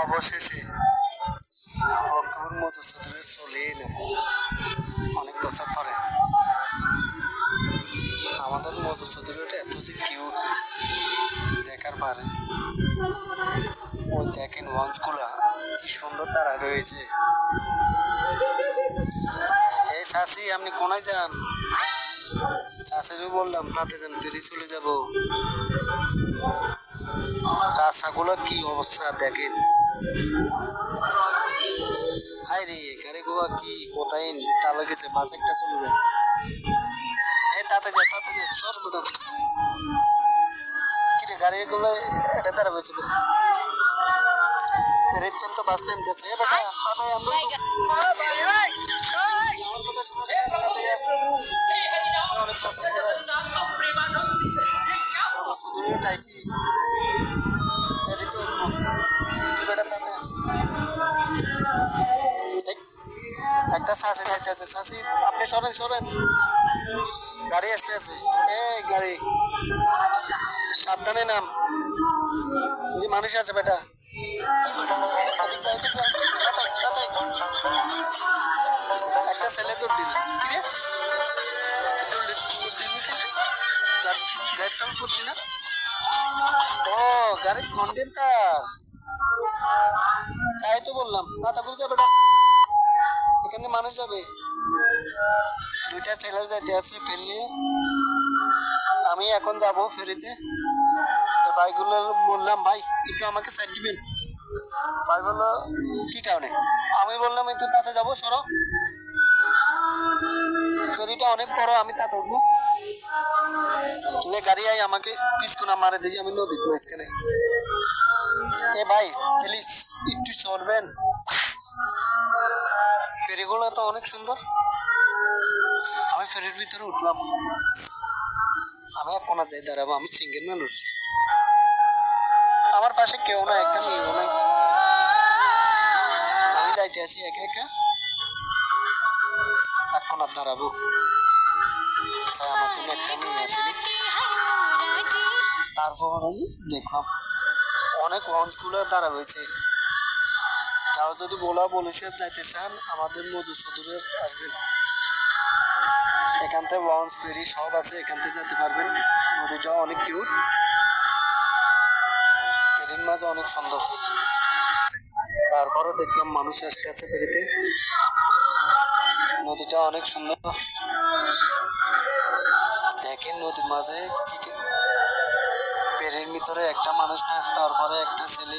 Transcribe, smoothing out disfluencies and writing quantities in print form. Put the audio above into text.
অবশেষে লক্ষ্মীপুর মধুচৌধুরী চলে এলাম অনেক বছর পরে। আমাদের মধুচৌধুরীটা এত যে কিউট দেখার পারে। ওই দেখেন লঞ্চগুলা কি সুন্দর দাঁড়া রয়েছে। এই চাষি আপনি কোনায় যান? চাষিরও বললাম তাতে যান, ফিরে চলে যাব। রাস্তাগুলো কি অবস্থা দেখেন। হাই রে গাড়ি গোয়া কি কোথায় টালা গেছে, বাস একটা চলে যায়। তাতে যায় সর বেটা। কিরে গাড়ি গুলো এটা দ্বারা হয়েছে রেতন তো বাস নাম যাচ্ছে। বেটা তাতে আমরা আমার কথা শুনে অনেক পছন্দ শুধু টাইছি ঋতু বেটা তাতে একটা চাষি যাইতে আছে। চাষি আপনি সরেন সরেন, গাড়ি আসতে আছে। এই গাড়ি সাবধানে নাম, মানুষ আছে বেটা। একটা ছেলে দৌড় দিল না। ও গাড়ির কন্ডেন্টার, তাই তো বললাম তাতা করে যাবে বেটা, এখানে মানুষ যাবে। দুইটা ছেলে যাইতে আছে ফেরিয়ে, আমি এখন যাব ফেরিতে। ভাইগুলো বললাম ভাই একটু আমাকে সাইড দিবেন। ভাই বললো কি কারণে? আমি বললাম একটু তাতে যাবো, সরো। ফেরিটা অনেক বড়, আমি তাতে উঠবো। তুমি গাড়ি আই আমাকে পিছকোনা মারে দিয়েছি, আমি নদীর মাঝখানে। এ ভাই প্লিজ একটু চলবেন, ফেরিগুলো তো অনেক সুন্দর। আমি ফেরির ভিতরে উঠলাম, আমি এক কোনা যাই দাঁড়াবো, আমি সিঙ্গেল মানুষ, আমার পাশে কেউ না, একটা মেয়েও নাই। আমি যাইতে আছি একা একা, এক কোনা দাঁড়াবো। তাই আমার জন্য একটা মেয়ে আসেনি। তারপর দেখলাম অনেক লঞ্চগুলো দাঁড়া হয়েছে। কেউ যদি বলেছে যাইতে চান আমাদের মধুচৌধুরী আসবেন, এখান থেকে লঞ্চ ফেরি সব আছে, এখান থেকে যেতে পারবেন। নদীটা অনেক কিউট, ফেরির মাঝে অনেক সুন্দর। তারপরে দেখলাম মানুষ আসতে আসতে ফেরিতে, নদীটা অনেক সুন্দর। দেখেন নদীর মাঝে ফেরির ভিতরে একটা মানুষ না, তারপরে একটা ছেলে